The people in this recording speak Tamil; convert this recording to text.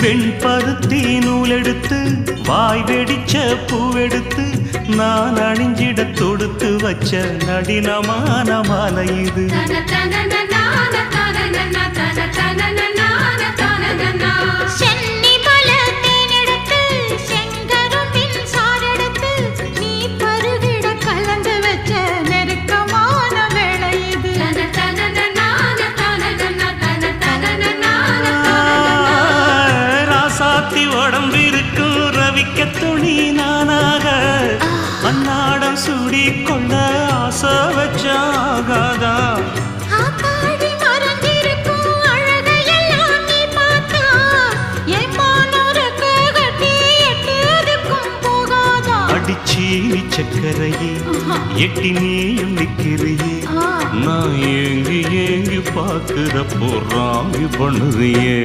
வெண்பருத்தி நூலெடுத்து வாய் வெடிச்ச பூவெடுத்து நான் அணிஞ்சிட தொடுத்து வச்ச நடினமான மாலை இது. உடம்பிருக்கும் ரவிக்க துணி நானாக அன்னாடம் சூடி கொள்ள ஆசை வச்சாகாதா. அடிச்சி சக்கரையே எட்டி நீயும் நிக்கிறியே நான் ஏங்கி ஏங்கி பார்க்கிறப்போ ராங்கி பண்ணுறியே.